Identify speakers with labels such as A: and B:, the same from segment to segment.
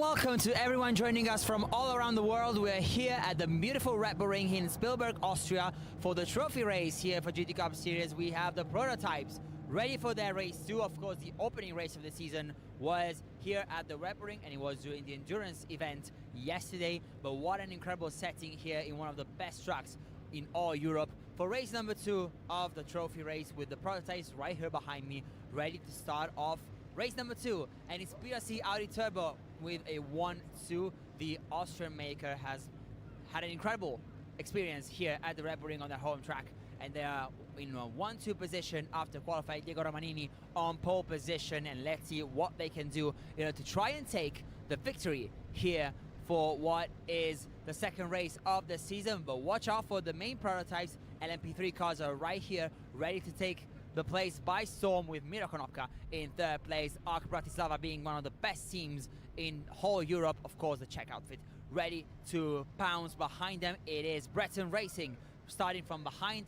A: welcome to everyone joining us from all around the world. We're here at the beautiful Red Bull Ring here in Spielberg, Austria for the trophy race here for GT Cup Series. We have the prototypes ready for their race too. Of course, the opening race of the season was here at the Red Bull Ring, and it was during the endurance event yesterday. But what an incredible setting here in one of the best tracks in all Europe for race number 2 of the trophy race, with the prototypes right here behind me ready to start off race number 2. And it's PRC Audi Turbo with a 1-2. The Austrian maker has had an incredible experience here at the Red Bull Ring on their home track, and they are in a 1-2 position after qualifying. Diego Romanini on pole position, and let's see what they can do to try and take the victory here for what is the second race of the season. But watch out for the main prototypes. LMP3 cars are right here ready to take the place by storm, with Miro Konopka in third place, ARC Bratislava being one of the best teams in whole Europe. Of course, the Czech outfit ready to pounce behind them. It is Breton Racing starting from behind.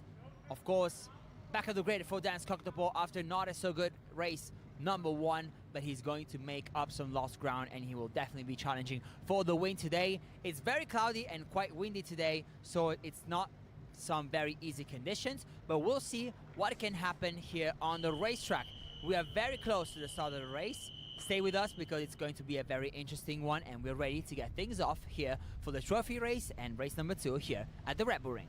A: Of course, back of the grid for Dan Skoctopol after not a so good race number 1, but he's going to make up some lost ground, and he will definitely be challenging for the win today. It's very cloudy and quite windy today, so it's not some very easy conditions, but we'll see what can happen here on the racetrack. We are very close to the start of the race. Stay with us because it's going to be a very interesting one, and we're ready to get things off here for the trophy race and race number 2 here at the Red Bull Ring.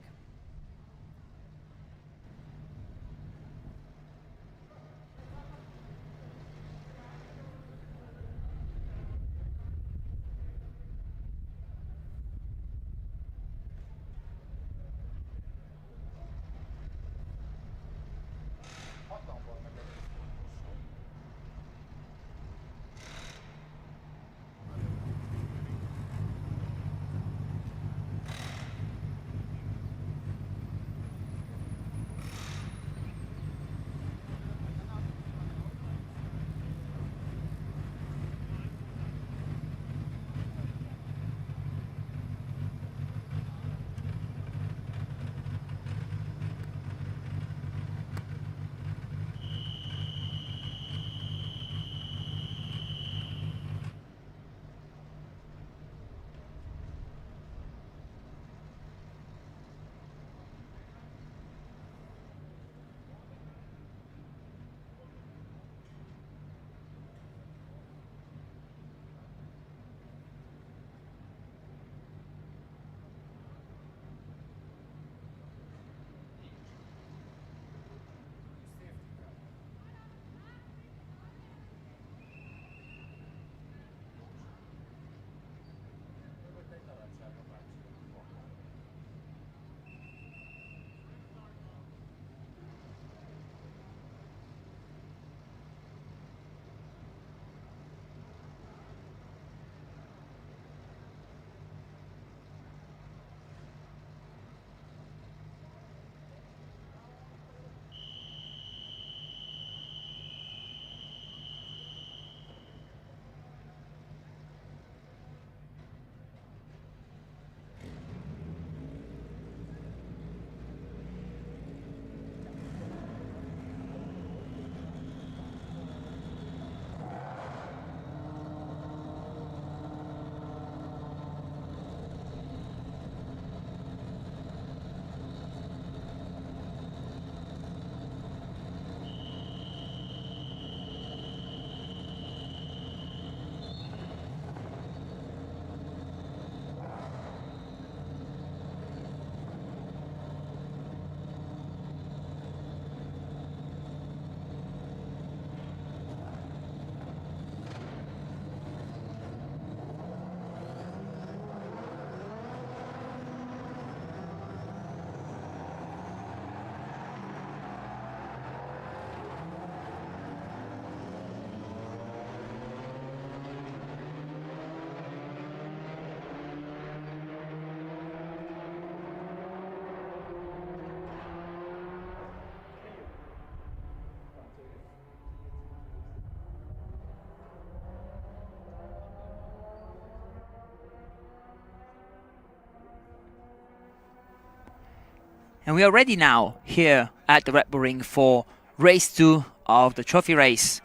A: And we are ready now here at the Red Bull Ring for race 2 of the trophy race.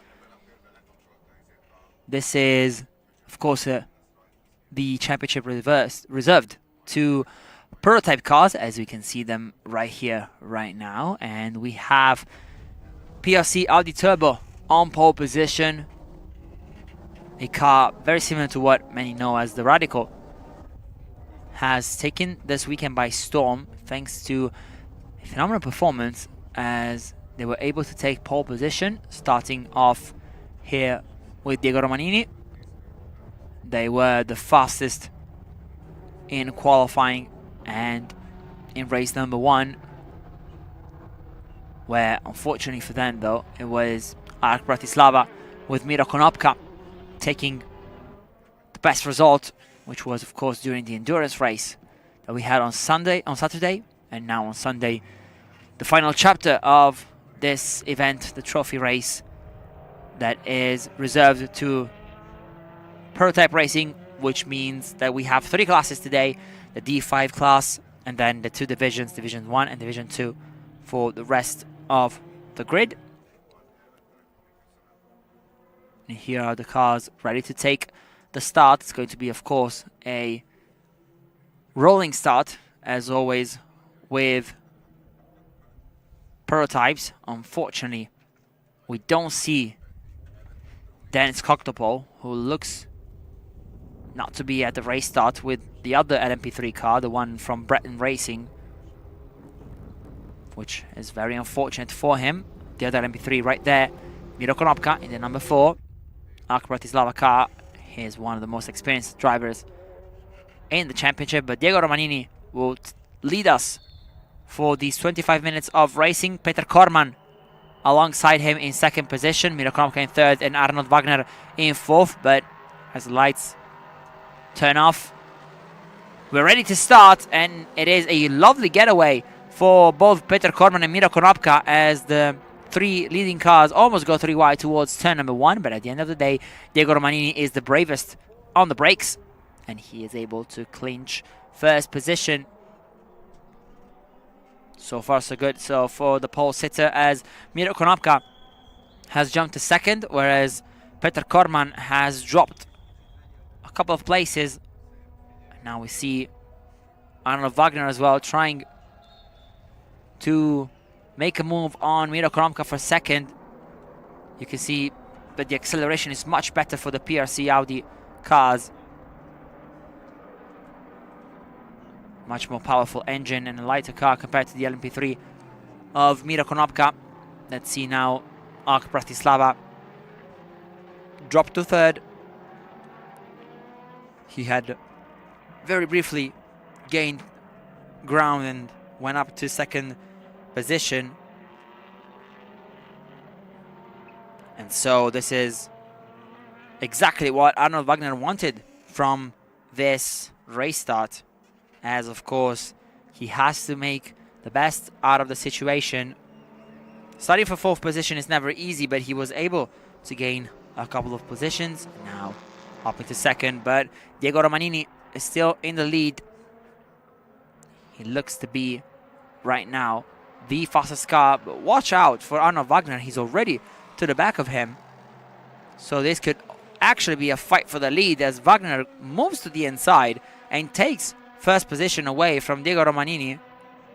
A: This is, of course, a the championship reserved to prototype cars, as we can see them right here, right now. And we have PRC Audi Turbo on pole position. A car very similar to what many know as the Radical. Has taken this weekend by storm thanks to a phenomenal performance as they were able to take pole position, starting off here with Diego Romanini. They were the fastest in qualifying and in race number 1, where unfortunately for them though, it was ARC Bratislava with Miro Konopka taking the best result, which was of course during the endurance race that we had on Saturday, and now on Sunday, the final chapter of this event, the trophy race that is reserved to prototype racing, which means that we have 3 classes today, the D5 class, and then the 2 divisions, Division 1 and Division 2 for the rest of the grid. And here are the cars ready to take the start. It's going to be, of course, a rolling start, as always, with prototypes. Unfortunately, we don't see Dennis Koktopol, who looks not to be at the race start with the other LMP3 car, the one from Breton Racing, which is very unfortunate for him. The other LMP3 right there, Miro Konopka in the number 4. ARC Bratislava car. He is one of the most experienced drivers in the championship, but Diego Romanini will lead us for these 25 minutes of racing. Peter Korman alongside him in 2nd position, Miro Konopka in 3rd, and Arnold Wagner in 4th. But as the lights turn off, we're ready to start, and it is a lovely getaway for both Peter Korman and Miro Konopka as the 3 leading cars almost go 3 wide towards turn number 1. But at the end of the day, Diego Romanini is the bravest on the brakes, and he is able to clinch 1st position. So far so good. So for the pole sitter, as Miro Konopka has jumped to 2nd, whereas Peter Korman has dropped a couple of places. And now we see Arnold Wagner as well trying to make a move on Miro Konopka for 2nd. You can see that the acceleration is much better for the PRC Audi cars. Much more powerful engine and a lighter car compared to the LMP3 of Miro Konopka. Let's see now ARC Bratislava drop to 3rd. He had very briefly gained ground and went up to 2nd position. And so this is exactly what Arnold Wagner wanted from this race start, as of course he has to make the best out of the situation. Starting for 4th position is never easy, but he was able to gain a couple of positions. Now up into 2nd, but Diego Romanini is still in the lead. He looks to be right now the fastest car, but watch out for Arnold Wagner. He's already to the back of him, so this could actually be a fight for the lead as Wagner moves to the inside and takes 1st position away from Diego Romanini,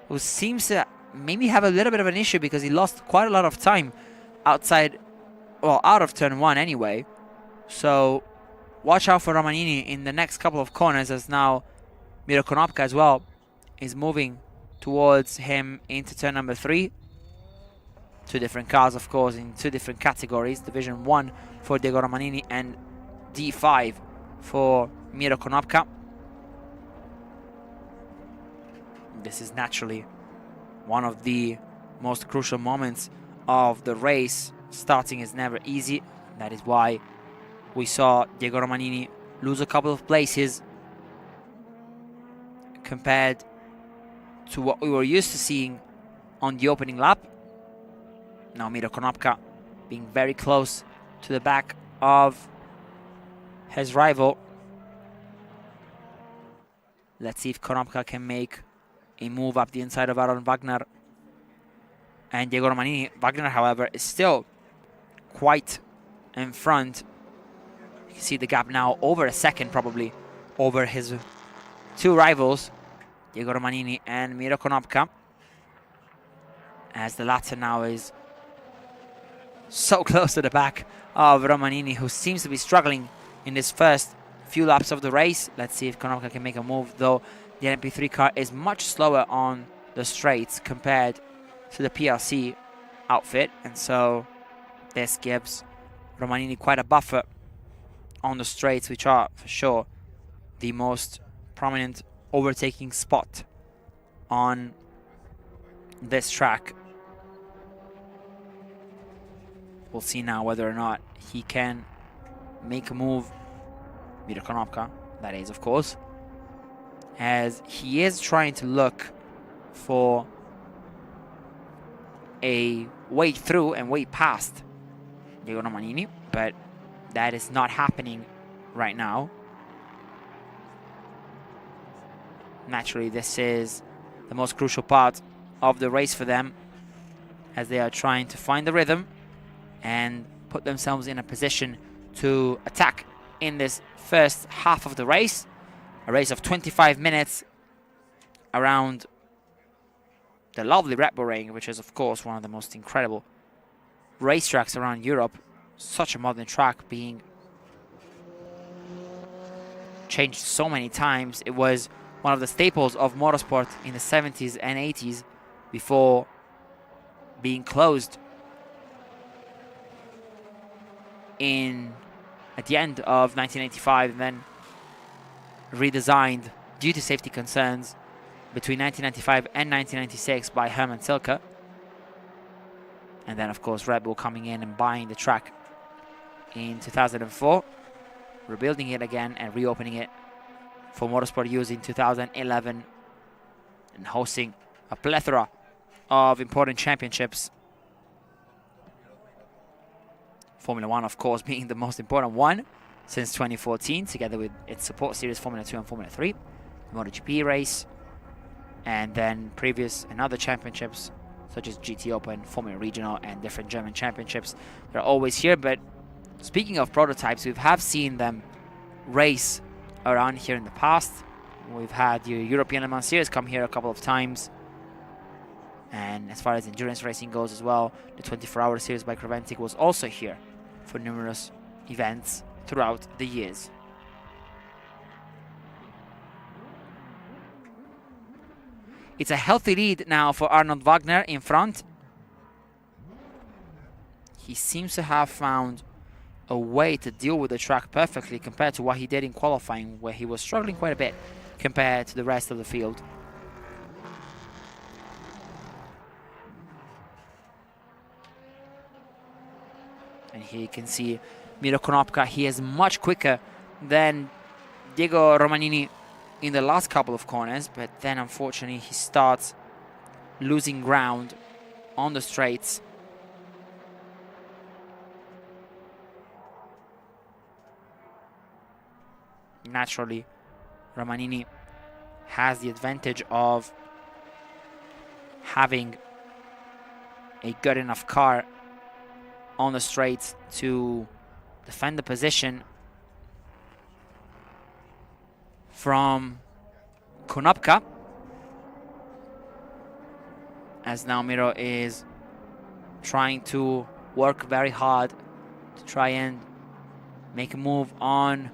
A: who seems to maybe have a little bit of an issue because he lost quite a lot of time outside, well, out of turn 1 anyway. So watch out for Romanini in the next couple of corners, as now Miro Konopka as well is moving towards him into turn number 3. 2 different cars, of course, in 2 different categories. Division 1 for Diego Romanini and D5 for Miro Konopka. This is naturally one of the most crucial moments of the race. Starting is never easy. That is why we saw Diego Romanini lose a couple of places compared to what we were used to seeing on the opening lap. Now Miro Konopka being very close to the back of his rival. Let's see if Konopka can make a move up the inside of Aaron Wagner and Diego Romanini. Wagner, however, is still quite in front. You can see the gap now over a second probably over his two rivals, Diego Romanini and Miro Konopka, as the latter now is so close to the back of Romanini, who seems to be struggling in this first few laps of the race. Let's see if Konopka can make a move, though the LMP3 car is much slower on the straights compared to the PLC outfit, and so this gives Romanini quite a buffer on the straights, which are for sure the most prominent overtaking spot on this track. We'll see now whether or not he can make a move, Miro Konopka, that is, of course, as he is trying to look for a way through and way past Diego Romanini, but that is not happening right now. Naturally, this is the most crucial part of the race for them, as they are trying to find the rhythm and put themselves in a position to attack in this first half of the race. A race of 25 minutes around the lovely Red Bull Ring, which is of course one of the most incredible racetracks around Europe. Such a modern track, being changed so many times. It was one of the staples of motorsport in the 70s and 80s before being closed at the end of 1985, and then redesigned due to safety concerns between 1995 and 1996 by Hermann Tilke. And then, of course, Red Bull coming in and buying the track in 2004, rebuilding it again and reopening it for motorsport use in 2011, and hosting a plethora of important championships. Formula 1, of course, being the most important one since 2014, together with its support series Formula 2 and Formula 3, the MotoGP race, and then previous and other championships such as GT Open, Formula Regional, and different German championships. They're always here. But speaking of prototypes, we have seen them race around here in the past. We've had the European Le Mans Series come here a couple of times, and as far as endurance racing goes as well, the 24-hour series by Creventic was also here for numerous events throughout the years. It's a healthy lead now for Arnold Wagner in front. He seems to have found a way to deal with the track perfectly compared to what he did in qualifying, where he was struggling quite a bit compared to the rest of the field. And here you can see Miro Konopka. He is much quicker than Diego Romanini in the last couple of corners, but then unfortunately he starts losing ground on the straights. Naturally, Romanini has the advantage of having a good enough car on the straights to defend the position from Konopka, as now Miro is trying to work very hard to try and make a move on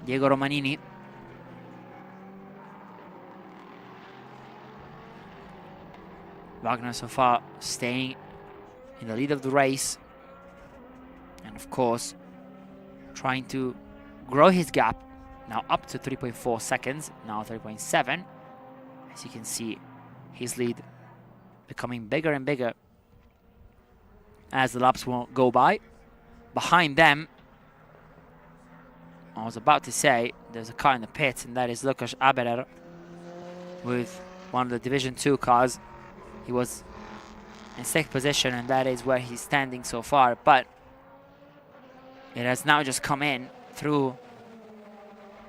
A: Diego Romanini. Wagner so far staying in the lead of the race, and of course trying to grow his gap, now up to 3.4 seconds, now 3.7. As you can see, his lead becoming bigger and bigger as the laps will go by. Behind them, I was about to say, there's a car in the pits, and that is Lukas Aberer with one of the Division 2 cars. He was in 6th position, and that is where he's standing so far, but it has now just come in through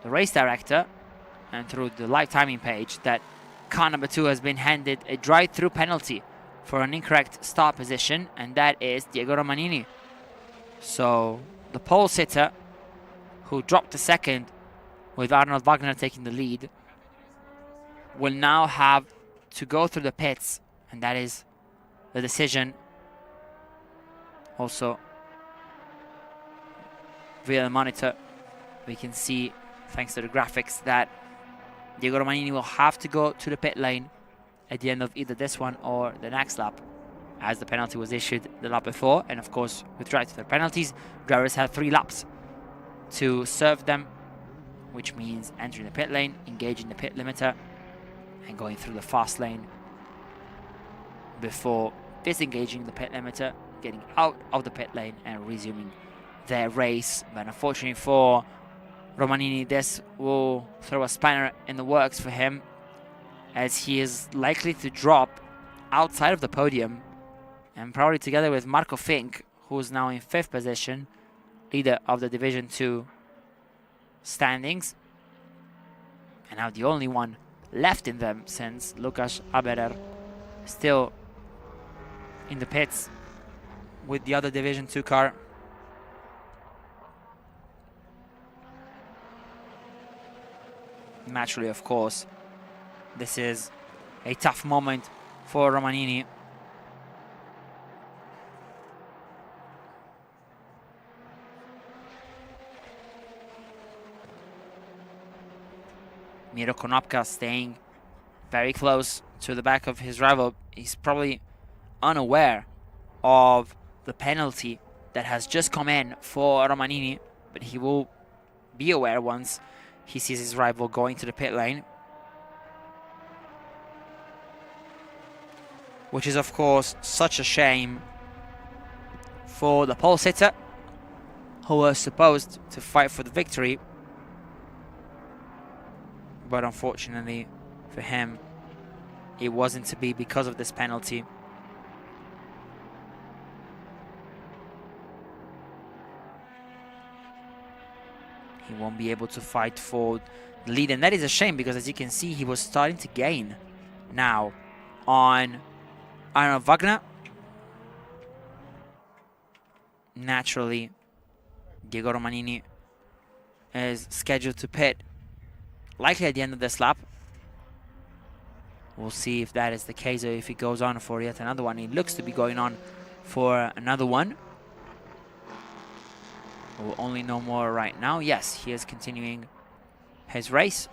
A: the race director and through the live timing page that car number 2 has been handed a drive-through penalty for an incorrect start position, and that is Diego Romanini. So the pole sitter, who dropped a second with Arnold Wagner taking the lead, will now have to go through the pits, and that is the decision. Also, via the monitor, we can see, thanks to the graphics, that Diego Romanini will have to go to the pit lane at the end of either this one or the next lap, as the penalty was issued the lap before. And of course, with regard to the penalties, drivers have 3 laps to serve them, which means entering the pit lane, engaging the pit limiter, and going through the fast lane before disengaging the pit limiter, getting out of the pit lane and resuming their race. But unfortunately for Romanini, this will throw a spanner in the works for him, as he is likely to drop outside of the podium, and probably together with Marco Fink, who is now in 5th position, leader of the Division 2 standings, and now the only one left in them, since Lukas Aberer still in the pits with the other Division 2 car. Naturally, of course, this is a tough moment for Romanini. Miro Konopka staying very close to the back of his rival. He's probably unaware of the penalty that has just come in for Romanini, but he will be aware once he sees his rival going to the pit lane, which is of course such a shame for the pole sitter, who was supposed to fight for the victory, but unfortunately for him, it wasn't to be because of this penalty. He won't be able to fight for the lead, and that is a shame, because as you can see, he was starting to gain now on Arnold Wagner. Naturally, Diego Romanini is scheduled to pit likely at the end of this lap. We'll see if that is the case, or if he goes on for yet another one. He looks to be going on for another one. We'll only know more right now. Yes, he is continuing his race,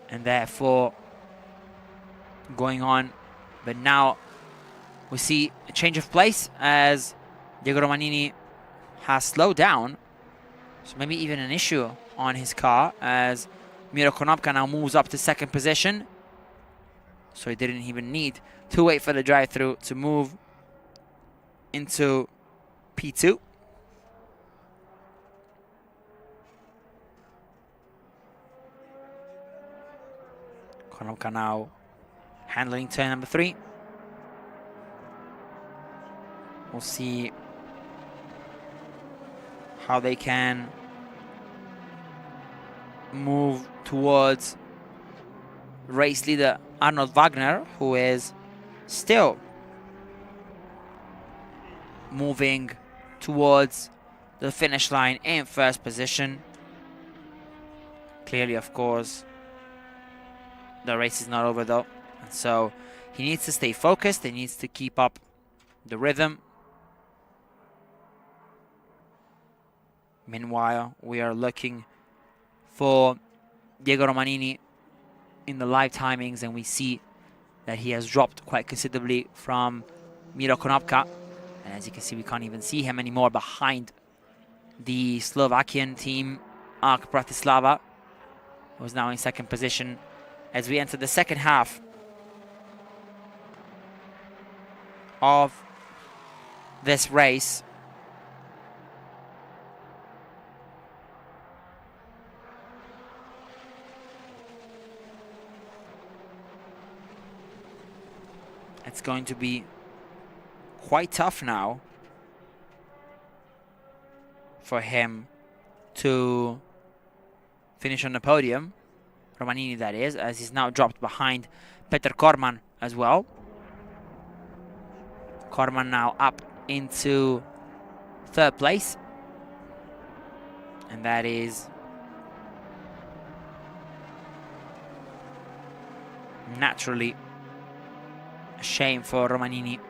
A: and therefore going on. But now we see a change of place, as Diego Romanini has slowed down. So maybe even an issue on his car, as Miro Konopka now moves up to 2nd position. So he didn't even need to wait for the drive-through to move into P2. Konopka now handling turn number 3. We'll see how they can move towards race leader Arnold Wagner, who is still moving towards the finish line in 1st position. Clearly, of course, the race is not over though, and so he needs to stay focused. He needs to keep up the rhythm. Meanwhile, we are looking for Diego Romanini in the live timings, and we see that he has dropped quite considerably from Miro Konopka. And as you can see, we can't even see him anymore behind the Slovakian team, ARC Bratislava, who is now in 2nd position as we enter the 2nd half of this race. It's going to be quite tough now for him to finish on the podium. Romanini, that is, as he's now dropped behind Peter Korman as well. Korman now up into 3rd place. And that is Naturally, a shame for Romanini.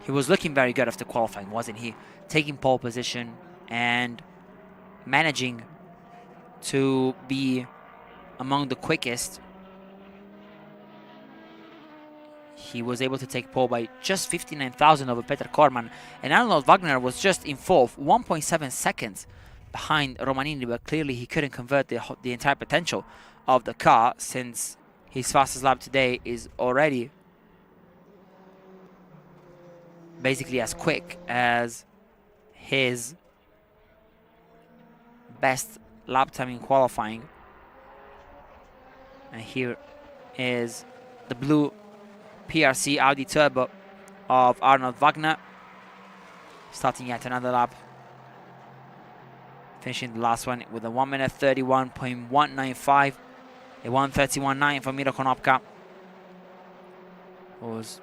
A: He was looking very good after qualifying, wasn't he? Taking pole position and managing to be among the quickest. He was able to take pole by just 59,000 over Peter Korman, and Arnold Wagner was just in fourth, 1.7 seconds behind Romanini, but clearly he couldn't convert the entire potential of the car, since his fastest lap today is already basically as quick as his best lap time in qualifying. And here is the blue PRC Audi Turbo of Arnold Wagner, starting yet another lap, finishing the last one with a 1 minute 31.195, a 1:31.9 for Miro Konopka, who was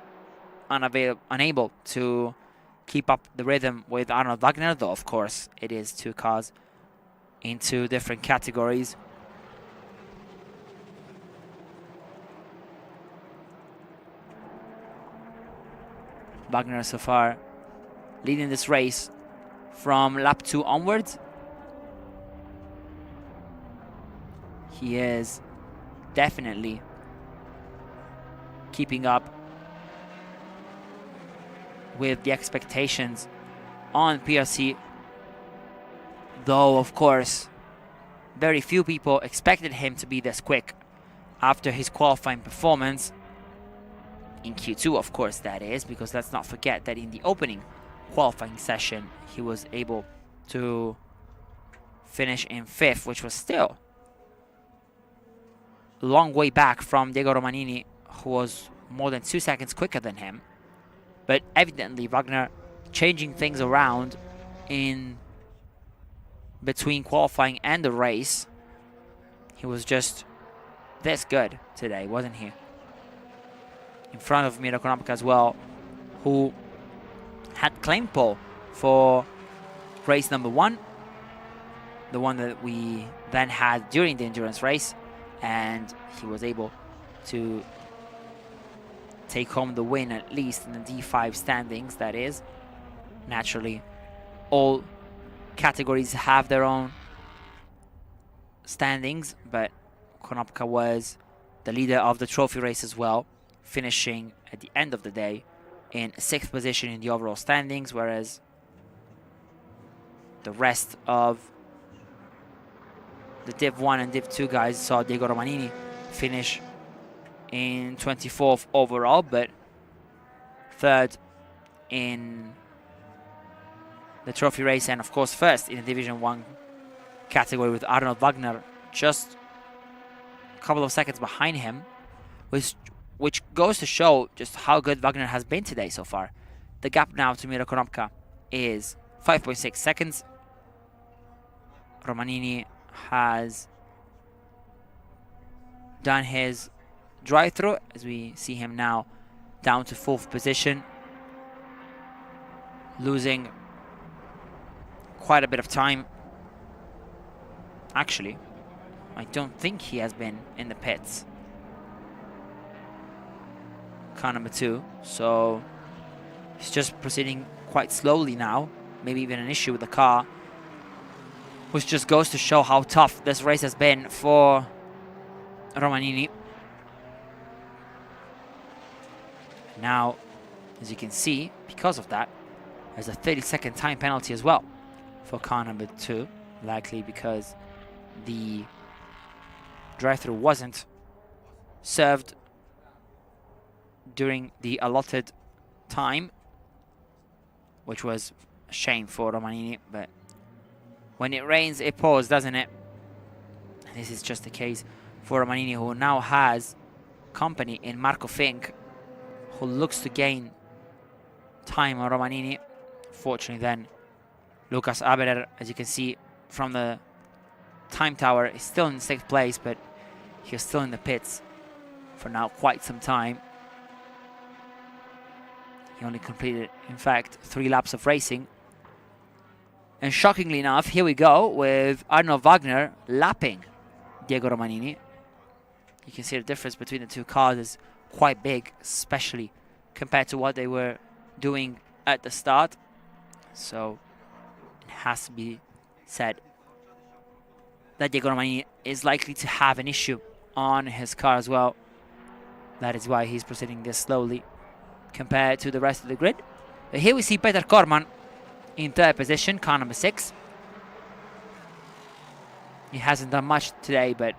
A: unable to keep up the rhythm with Arnold Wagner, though of course it is two cars in two different categories. Wagner so far leading this race from lap 2 onwards. He is definitely keeping up with the expectations on PRC, though of course very few people expected him to be this quick after his qualifying performance in Q2, of course, that is, because let's not forget that in the opening qualifying session he was able to finish in 5th, which was still a long way back from Diego Romanini, who was more than 2 seconds quicker than him. But evidently Wagner changing things around in between qualifying and the race. He was just this good today, wasn't he? In front of Miro Konopka as well, who had claimed pole for race number 1, the one that we then had during the endurance race, and he was able to take home the win, at least in the D5 standings, that is. Naturally, all categories have their own standings, but Konopka was the leader of the trophy race as well, finishing at the end of the day in 6th position in the overall standings, whereas the rest of the Div 1 and Div 2 guys saw Diego Romanini finish in 24th overall, but 3rd in the trophy race, and of course 1st in the Division 1 category, with Arnold Wagner just a couple of seconds behind him, which goes to show just how good Wagner has been today so far. The gap now to Miro Konopka is 5.6 seconds. Romanini has done his drive-through, as we see him now down to 4th position, losing quite a bit of time. Actually, I don't think he has been in the pits. Car number 2, so he's just proceeding quite slowly now, maybe even an issue with the car, which just goes to show how tough this race has been for Romanini. Now, as you can see, because of that, there's a 30-second time penalty as well for car number 2, likely because the drive-through wasn't served during the allotted time, which was a shame for Romanini, but when it rains, it pours, doesn't it? And this is just the case for Romanini, who now has company in Marco Fink, who looks to gain time on Romanini. Fortunately then, Lucas Aberer, as you can see from the time tower, is still in 6th place, but he's still in the pits for now quite some time. He only completed, in fact, 3 laps of racing. And shockingly enough, here we go with Arnold Wagner lapping Diego Romanini.
B: You can see the difference between the two cars is quite big, especially compared to what they were doing at the start. So it has to be said that Diego Armani is likely to have an issue on his car as well. That is why he's proceeding this slowly compared to the rest of the grid. But here we see Peter Korman in third position, car number 6. He hasn't done much today, but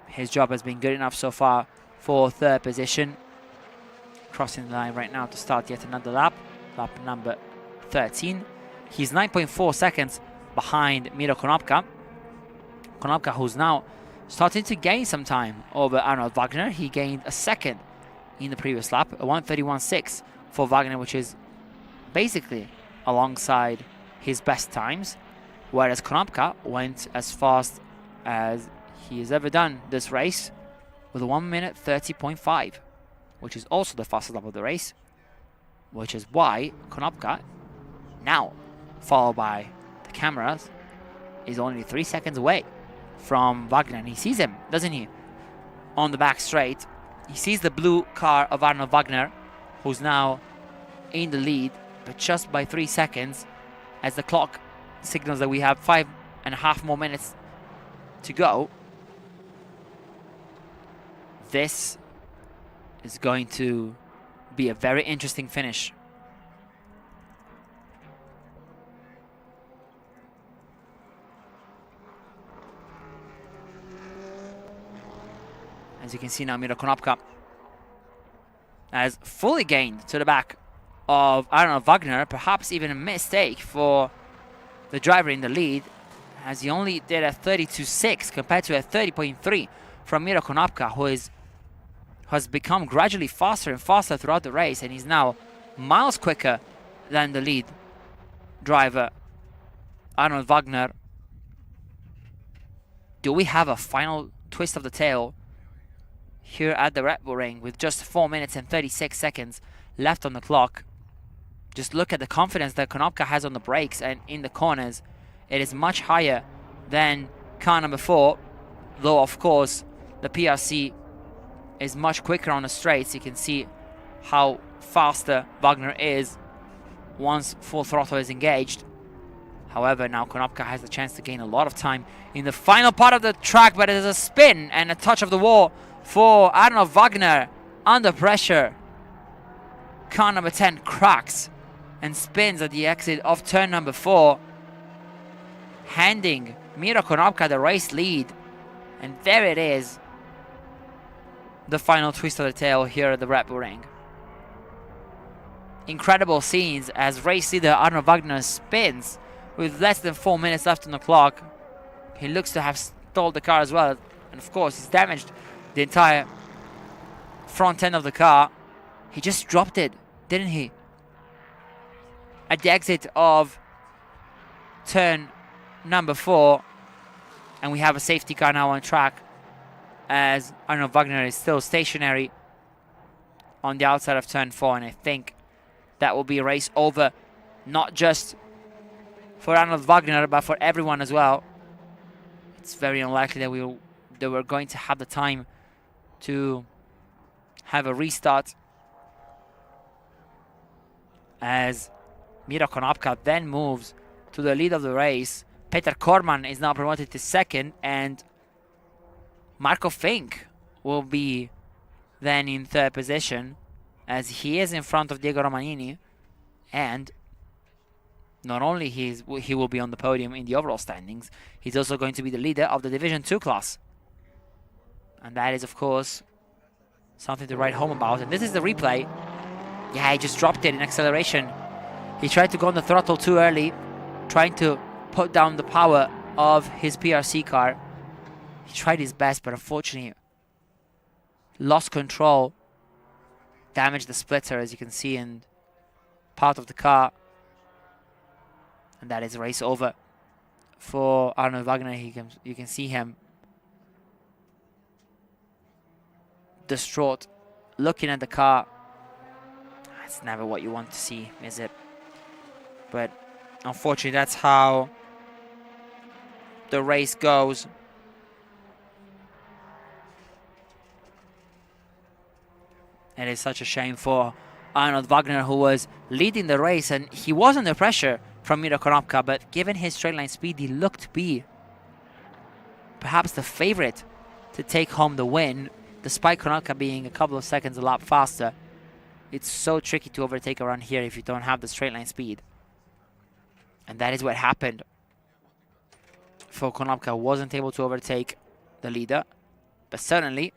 B: his job has been good enough so far for third position. Crossing the line right now to start yet another lap, lap number 13. He's 9.4 seconds behind Miro Konopka. Konopka, who's now starting to gain some time over Arnold Wagner. He gained a second in the previous lap, a 1:31.6 for Wagner, which is basically alongside his best times, whereas Konopka went as fast as he has ever done this race with a 1:30.5, which is also the fastest lap of the race, which is why Konopka, now followed by the cameras, is only 3 seconds away from Wagner. And he sees him, doesn't he, on the back straight. He sees the blue car of Arnold Wagner, who's now in the lead, but just by 3 seconds, as the clock signals that we have 5.5 more minutes to go. This is going to be a very interesting finish. As you can see now, Miro Konopka has fully gained to the back of Arnold Wagner. Perhaps even a mistake for the driver in the lead, as he only did a 32.6 compared to a 30.3 from Miro Konopka, who has become gradually faster and faster throughout the race, and he's now miles quicker than the lead driver, Arnold Wagner. Do we have a final twist of the tail here at the Red Bull Ring with just 4 minutes and 36 seconds left on the clock? Just look at the confidence that Konopka has on the brakes and in the corners. It is much higher than car number 4, though of course the PRC is much quicker on the straights. You can see how faster Wagner is once full throttle is engaged. However, now Konopka has the chance to gain a lot of time in the final part of the track, but it is a spin and a touch of the wall for Arnold Wagner under pressure. Car number 10 cracks and spins at the exit of turn number 4, handing Miro Konopka the race lead. And there it is, the final twist of the tail here at the Red Bull Ring. Incredible scenes as race leader Arnold Wagner spins with less than 4 minutes left on the clock. He looks to have stalled the car as well, and of course he's damaged the entire front end of the car. He just dropped it, didn't he? At the exit of turn number 4, and we have a safety car now on track, as Arnold Wagner is still stationary on the outside of turn 4, and I think that will be a race over, not just for Arnold Wagner, but for everyone as well. It's very unlikely that we're going to have the time to have a restart, as Miro Konopka then moves to the lead of the race. Peter Korman is now promoted to second, and Marco Fink will be then in third position, as he is in front of Diego Romanini, and not only he will be on the podium in the overall standings, he's also going to be the leader of the Division 2 class. And that is, of course, something to write home about. And this is the replay. Yeah, he just dropped it in acceleration. He tried to go on the throttle too early, trying to put down the power of his PRC car. He tried his best, but unfortunately lost control, damaged the splitter, as you can see, in part of the car. And that is race over for Arnold Wagner. You can see him distraught, looking at the car. It's never what you want to see, is it? But unfortunately, that's how the race goes. It is such a shame for Arnold Wagner, who was leading the race, and he was under pressure from Miro Konopka, but given his straight line speed, he looked to be perhaps the favorite to take home the win, despite Konopka being a couple of seconds a lap faster. It's so tricky to overtake around here if you don't have the straight line speed. And that is what happened. For Konopka, wasn't able to overtake the leader, but certainly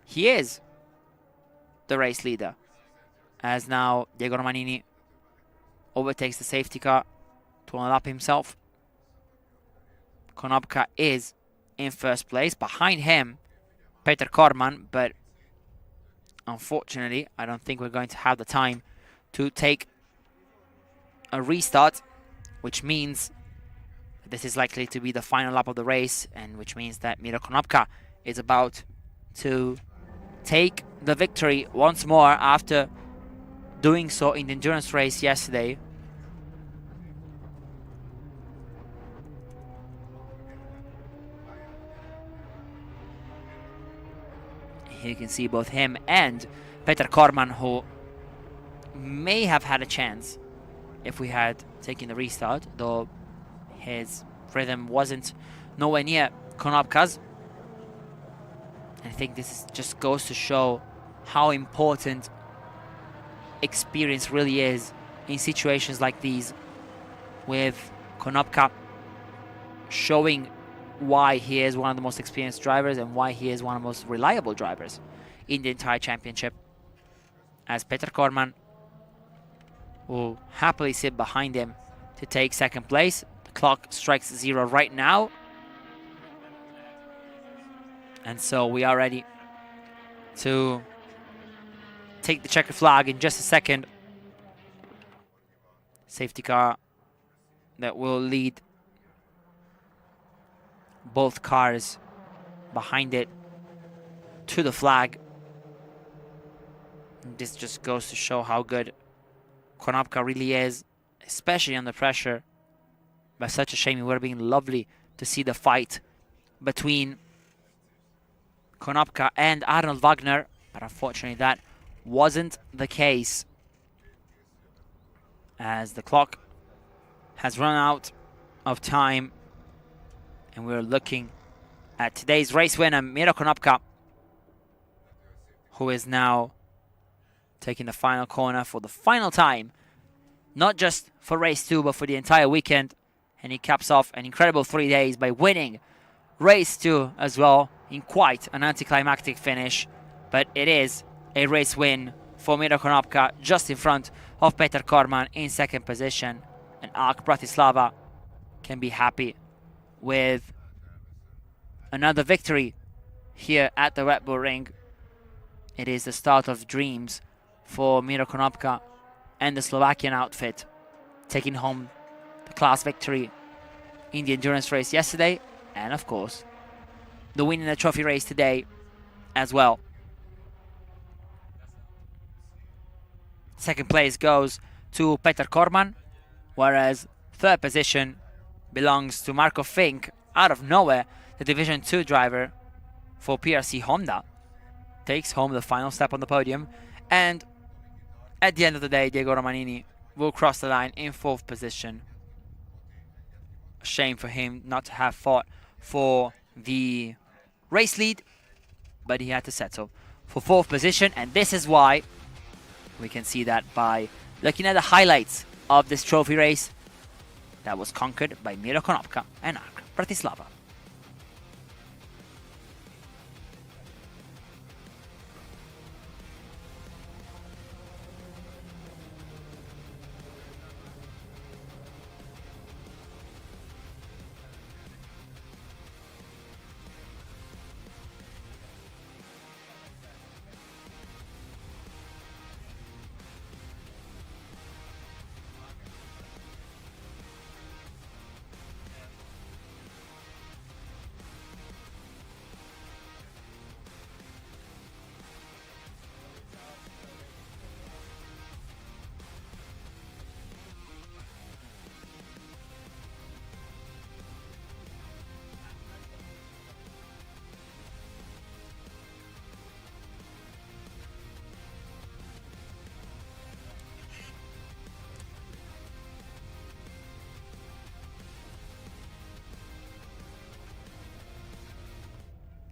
B: he is the race leader, as now Diego Romanini overtakes the safety car to unlap himself. Konopka is in first place. Behind him, Peter Korman, but unfortunately, I don't think we're going to have the time to take a restart, which means this is likely to be the final lap of the race, and which means that Miro Konopka is about to take the victory once more after doing so in the endurance race yesterday. Here you can see both him and Peter Korman, who may have had a chance if we had taken the restart, though his rhythm wasn't nowhere near Konopka's. I think this just goes to show how important experience really is in situations like these, with Konopka showing why he is one of the most experienced drivers and why he is one of the most reliable drivers in the entire championship, as Peter Korman will happily sit behind him to take second place. The clock strikes 0 right now, and so we are ready to take the checkered flag in just a second. Safety car that will lead both cars behind it to the flag. This just goes to show how good Konopka really is, especially under pressure. But such a shame. It would have been lovely to see the fight between Konopka and Arnold Wagner, but unfortunately that wasn't the case, as the clock has run out of time, and we're looking at today's race winner, Miro Konopka, who is now taking the final corner for the final time, not just for race 2, but for the entire weekend. And he caps off an incredible 3 days by winning race 2 as well, in quite an anticlimactic finish. But it is a race win for Miro Konopka, just in front of Peter Korman in second position. And ARC Bratislava can be happy with another victory here at the Red Bull Ring. It is the start of dreams for Miro Konopka and the Slovakian outfit, taking home the class victory in the endurance race yesterday, and of course the win in the trophy race today as well. Second place goes to Peter Korman, whereas third position belongs to Marco Fink. Out of nowhere, the Division 2 driver for PRC Honda takes home the final step on the podium, and at the end of the day, Diego Romanini will cross the line in fourth position. A shame for him not to have fought for the race lead, but he had to settle for fourth position, and this is why we can see that by looking at the highlights of this trophy race that was conquered by Miro Konopka and ARC Bratislava.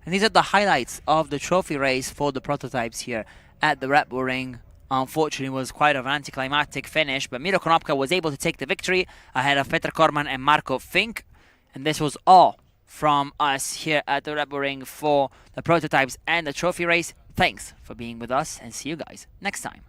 B: And these are the highlights of the trophy race for the prototypes here at the Red Bull Ring. Unfortunately, it was quite an anticlimactic finish, but Miro Konopka was able to take the victory ahead of Petr Korman and Marko Fink. And this was all from us here at the Red Bull Ring for the prototypes and the trophy race. Thanks for being with us, and see you guys next time.